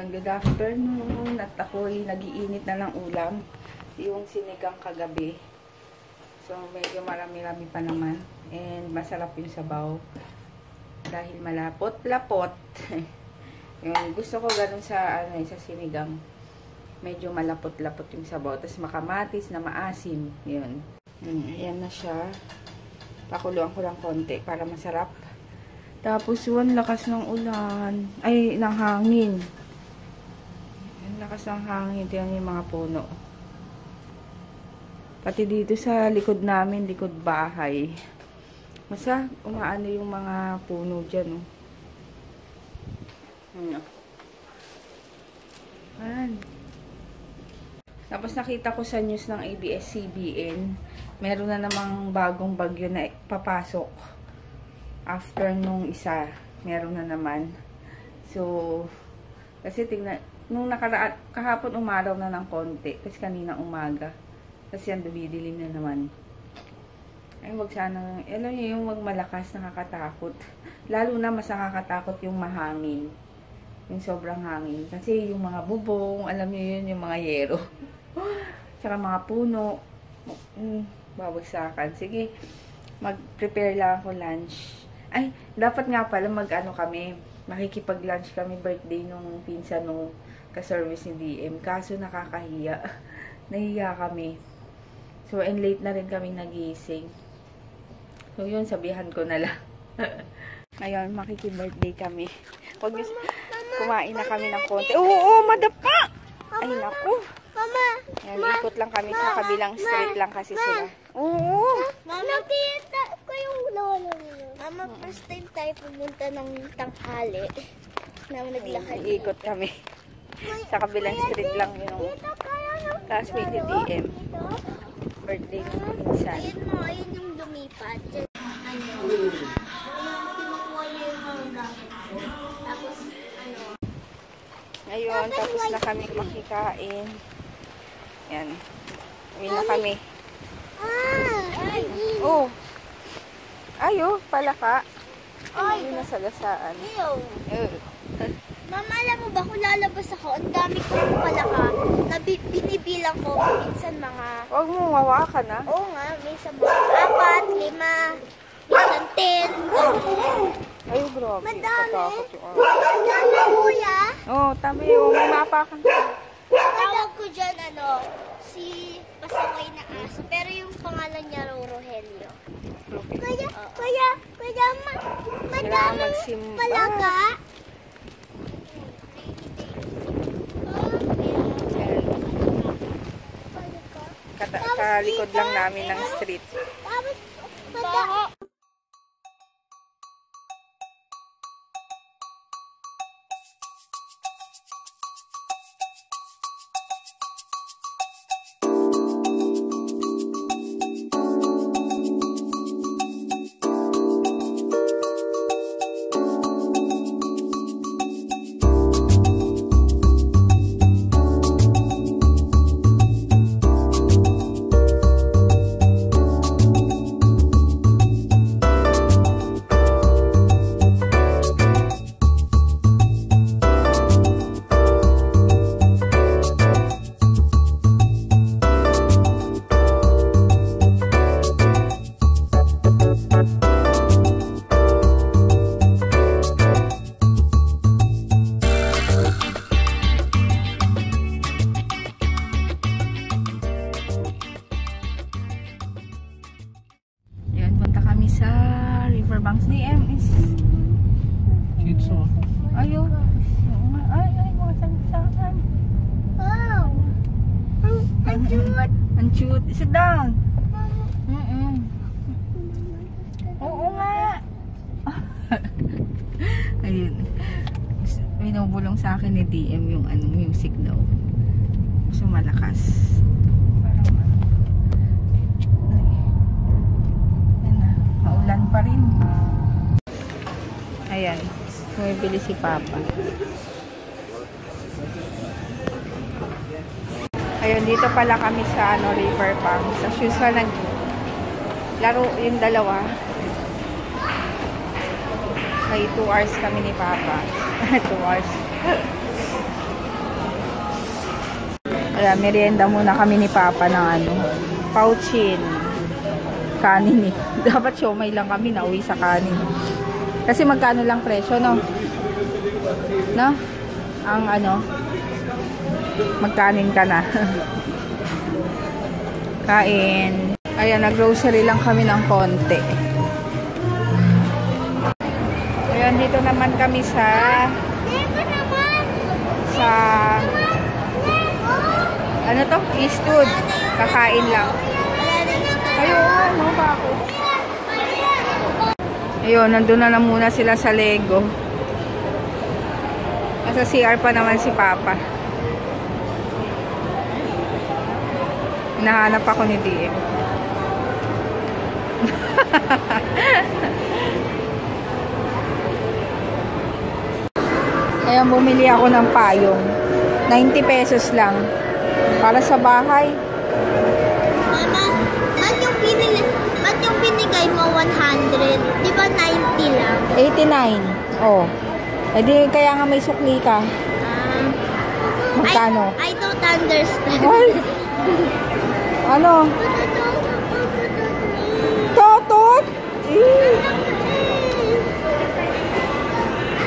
Ayan, good afternoon. At ako'y nag-iinit na ng ulam. Yung sinigang kagabi. So, medyo marami-rami pa naman. And masarap yung sabaw. Dahil malapot-lapot. Yung gusto ko ganun sa, sa sinigang. Medyo malapot-lapot yung sabaw. Tapos makamatis na maasim. Yun. Ayan na siya. Pakuluan ko lang konti para masarap. Tapos yun, lakas ng ulan. Ay, ng hangin. Lakas ng hangin. Yan yung mga puno. Pati dito sa likod namin, likod bahay. Masa, umaano yung mga puno dyan. Oh. Ayan. Tapos nakita ko sa news ng ABS-CBN, meron na namang bagong bagyo na papasok. After nung isa, meron na naman. So, kasi tingnan, nung kahapon umaraw na ng konti, kasi kanina umaga. Kasi yan, dumidilim na naman. Ay, wag sana, alam niyo yung wag malakas, nakakatakot. Lalo na mas nakakatakot yung mahangin. Yung sobrang hangin. Kasi yung mga bubong, alam niyo yun, yung mga yero. Tsaka mga puno. Babagsakan. Sige, mag-prepare lang ako lunch. Ay, dapat nga pala mag-ano kami, makikipag-lunch kami, birthday nung pinsan nung ka-service ni DM. Kaso nakakahiya. Nahiya kami. So, and late na rin kami nagising. So, yun, sabihan ko na lang. Ngayon, makikibirthday kami. Huwag niyo, kumain na kami ng konti. Oo, madapa! Ay, naku. Mama! Yan, ikot lang kami sa kabilang street lang kasi sila. Oo! Mama, nakita ko yung lolo niyo. Mama, first time tayo pumunta ng tanghali. Na naglakad. Ikot kami. Sa kabilang street lang yung classmate ni DM. Birthday ng pinsan. Ayun mo, ayun yung lumipat. Kinukuha niya yung mangga. Tapos, Ngayon, tapos na kami makikain. Yan. Uwi na kami. Oh! Ayo, palaka. Ay, na sagasaan. Mama, alam mo ba kung lalabas ako, ang dami kong palaka na binibilang ko minsan mga... Huwag mo, hawakan na. Oo nga, minsan mga 4, 5, minsan 10. Ay, grabe. Madami. Madami, kuya. Oh, tama yung may mapakan. Tawag ko dyan, si pasaway na aso. Pero yung pangalan niya, Rogelio. Kuya, madaming palaka. Sa likod lang namin ng street. Tapos, Banks ni M is Kids, oh. ayo. Ay, mga sagsaan. wow. Ang cute. Ang cute. Sit down. Oo nga. Ayun. Binubulong sa akin ni DM yung music daw. So malakas. Maulan pa rin. Ayan, bumibili si Papa. Ayun, dito pala kami sa Riverbank. Sa usual laro yung dalawa. May 2 hours kami ni Papa. 2 hours. Kaya merienda muna kami ni Papa ng ano, pouchin. Kanin eh. Dapat siomay lang kami, nauwi sa kanin. Kasi magkano lang presyo, no? No? Ang ano, magkanin ka na. Kain. Ayan, nag-grocery lang kami ng konti. Ayan, dito naman kami sa ano to? Eastwood. Kakain lang. Ayun, no ba ako? Ayun, nandun na muna sila sa Lego. Nasa CR pa naman si Papa. Hinahanap ako ni DM. Ayan, bumili ako ng payong. 90 pesos lang. Para sa bahay. Mama, ba't yung binigay mo 100? Di ba 90 lang? 89. Oh. Eh di, kaya nga may sukli ka. Magkano? I don't understand. Ay! Ano? Totot?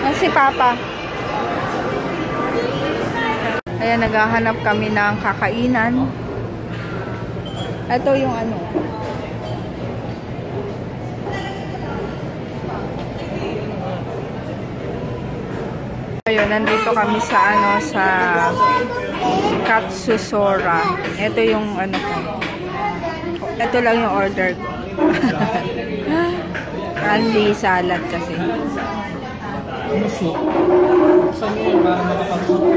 Ah, si Papa. Ayan, naghahanap kami ng kakainan. Ito yung ano. Ayun, nandito kami sa ano, sa Katsusora. Ito yung ano ko. Ito lang yung order ko. Only salad kasi. Musok. Saan yun para makapagsuko?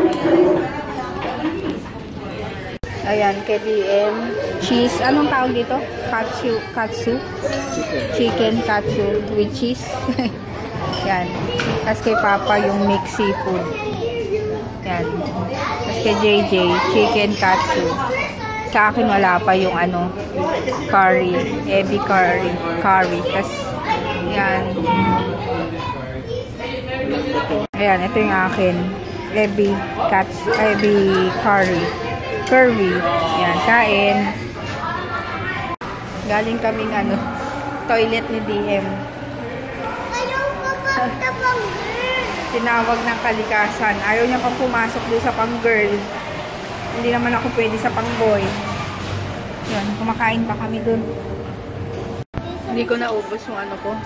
Ayan, KDM. Cheese. Anong tawag dito? Katsu? Chicken katsu with cheese. Yan. Tapos kay Papa yung mixed seafood. Yan. Tapos kay JJ, chicken katsu. Sa akin wala pa yung ano, curry. Ebi curry. Tapos, yan. Ayan, ito yung akin. Ebi curry. Curvy. Yan, kain. Galing kaming ano, toilet ni DM. Tinawag ng kalikasan. Ayaw niya pang pumasok doon sa pang-girl. Hindi naman ako pwede sa pang-boy. Yan, kumakain pa kami doon. Hindi ko naubos yung ano ko.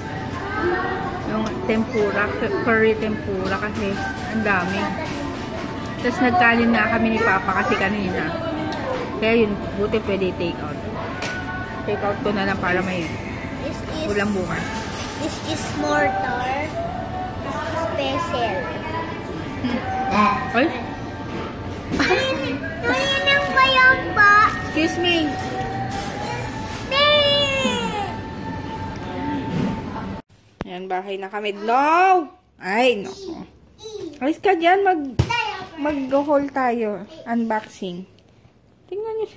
Yung tempura, curry tempura kasi ang dami. Tapos nagkalin na kami ni Papa kasi kanina. Kaya yun, buti pwede take out. Take out ko na lang para may ulam bukas. This is mortar special. Ay? Tuloy ng bayang ba? Excuse me. Yan, bahay na kami. No! Ay, no. Alis ka dyan, mag-haul tayo. Unboxing. Tingnan nyo.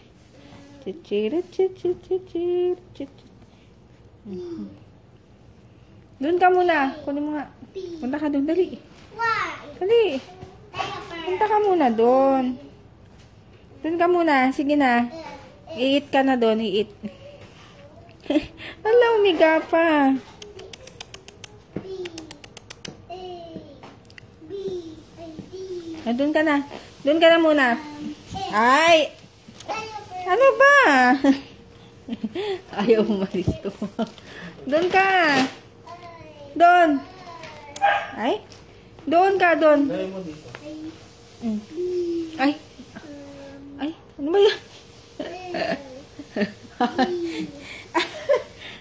Doon ka muna. Kunin mo nga. Punta ka doon. Dali. Dali. Punta ka muna doon. Doon ka muna. Sige na. I-eat ka na doon. I-eat. Ala, umiga pa. Doon ka na. Doon ka na muna. Ay! Ano ba? Ayaw umalis to. Doon ka. Doon. Ay? Doon ka, doon. Ay. Ay, ano ba yan?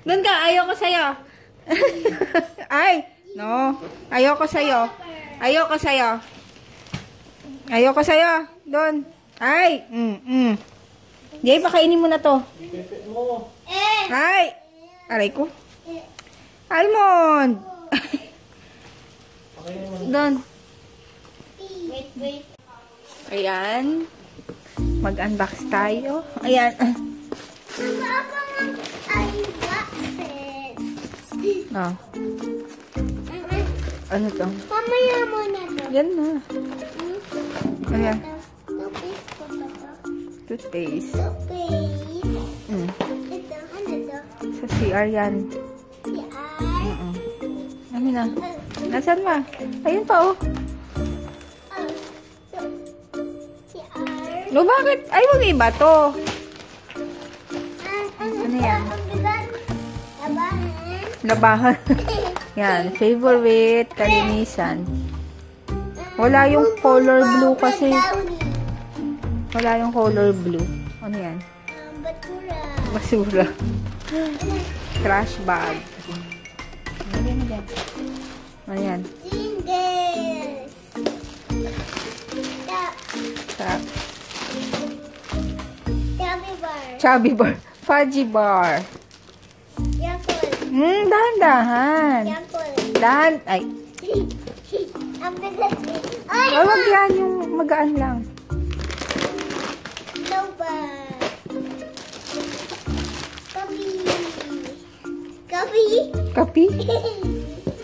Doon ka, ayoko sa'yo. Ay, no. Ayoko sa'yo. Ayoko sa'yo. Ayoko sa'yo. Doon. Ay. Jay, pakainin mo na to. Ay. Aray ko. Almond. Doon. Wait. Ayan. Mag-unbox tayo. Ayan. Oh. Ano to? Mamaya mo na to. Yan na. Ayan. Toothpaste. Toothpaste. Mm. Ito, ano to? Sa CR yan. CR. Ano na? Nasaan ba? Ayun pa, oh. CR. No, bakit? Ay, wag iba to. Ano yan? Labahan. Yan. Favorite. Kalinisan. Wala yung color blue kasi. Wala yung color blue. Ano yan? Basura. Trash bag. Ano yan? Chubby bar. Fudgy bar. Dahan-dahan. Dahan. Ay. Ay, wag yan. Yung magaan lang. Kapi?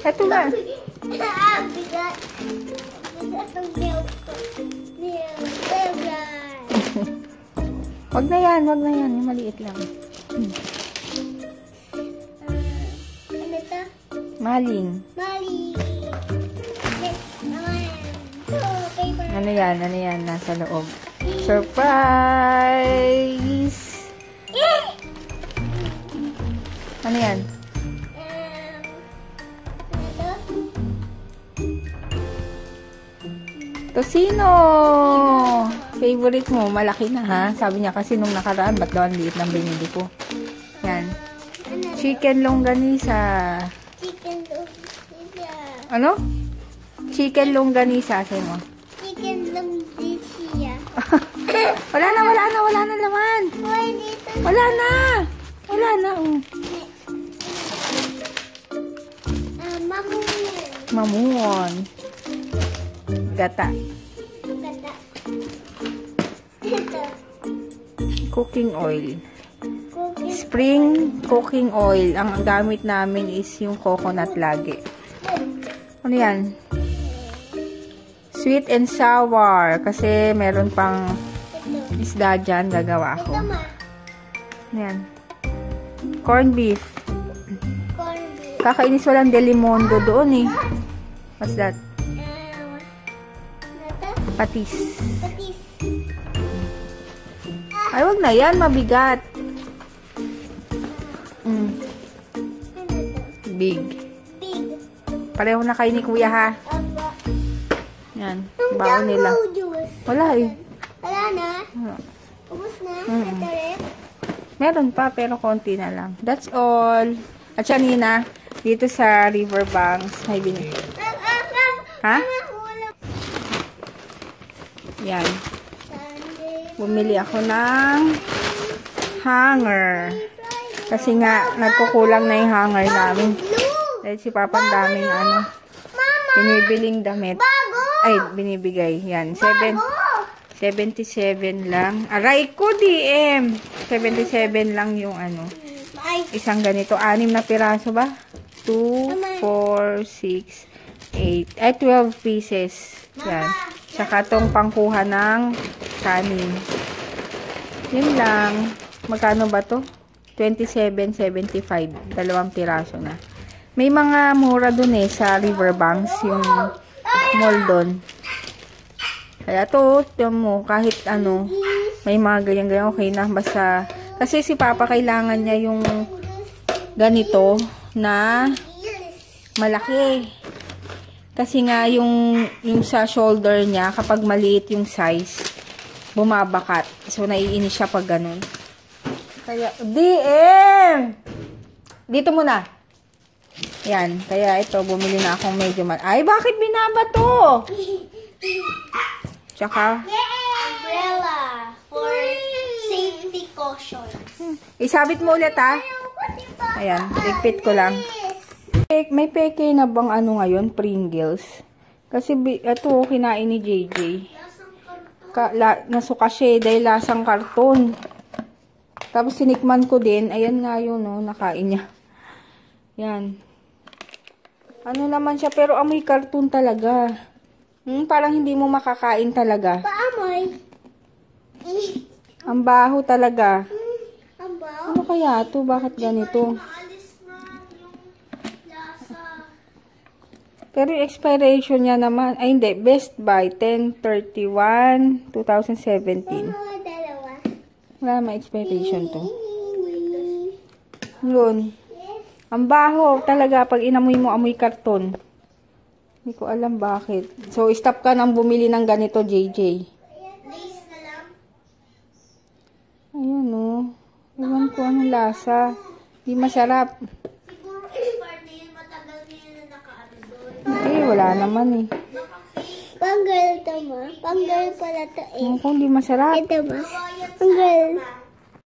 Ito na. Wag na yan. Wag na yan. Yung maliit lang. Ano to? Maling. Ano yan? Ano yan? Nasa loob. Surprise! Ano yan? Tosino! Favorite mo, malaki na ha. Sabi niya kasi nung nakaraan, ba't daw ang liit ng binili ko. Yan. Chicken longganisa. Chicken longganisa. Ano? Chicken longganisa, say mo. Chicken longganisa. Wala na laman. Wala na. Mamuon. Gata. Cooking oil. Spring cooking oil. Ang gamit namin is yung coconut lagi. Ano yan? Sweet and sour. Kasi meron pang isda dyan. Gagawa ako. Ano yan? Corn beef. Kakainis walang Delimondo doon eh. What's that? Patis. Ay, wag na yan. Mabigat. Big. Pareho na kayo ni Kuya ha. Yan. Baon nila. Wala eh. Wala na? Ubus na? Meron pa pero konti na lang. That's all. At siya Nina, dito sa Riverbanks may binili. Ha? Yan. Bumili ako ng hanger. Kasi nga, nagkukulang na yung hanger namin. Dahil si Papa ang daming binibiling damit. Ay, binibigay. Yan. 77 lang. Aray ko, DM. 77 lang yung isang ganito. 6 na piraso ba? 2, 4, 6, 8. Ay, 12 pieces. Yan. Tsaka tong pangkuha ng kanin. Yun lang. Magkano ba to? 27.75. 2 piraso na. May mga mura dun sa Riverbanks. Yung mall dun. Kaya to, mo, kahit may mga ganyan-ganyan, okay na. Basta, kasi si Papa kailangan niya yung ganito na malaki. Kasi nga, yung sa shoulder niya, kapag maliit yung size, bumabakat. So, naiinis siya pag ganun. Kaya, DM! Dito muna. Yan. Kaya ito, bumili na akong medyo Ay, bakit binaba to? Tsaka, umbrella for safety caution. Isabit mo ulit ha. Ayan, ligpit ko lang. May peke na bang ngayon? Pringles. Kasi ito, kinain ni JJ. Nasuka siya dahil lasang karton. Tapos sinikman ko din. Ayan nga yun, nakain niya. Yan. Ano naman siya, pero amoy karton talaga. Parang hindi mo makakain talaga. Paamoy. Ang baho talaga. Ang baho. Ano kaya to? Bakit ganito? Maalis na yung lasa. Pero yung expiration niya naman, ay hindi, Best Buy, 10/31/2017. Mga dalawa. Wala naman expiration to. Yun. Ang baho talaga pag inamoy mo, amoy karton. Hindi ko alam bakit. So, stop ka nang bumili ng ganito, JJ. Lace na lang. Ayan o. Ewan ko anong lasa. Hindi masarap. Siguro expired na yun. Matagal na yun na nakaano doon. Hindi, wala naman eh. Pang-girl to, ma. Pang-girl pala to eh. Ewan ko, hindi masarap. Ito, ma. Pang-girl.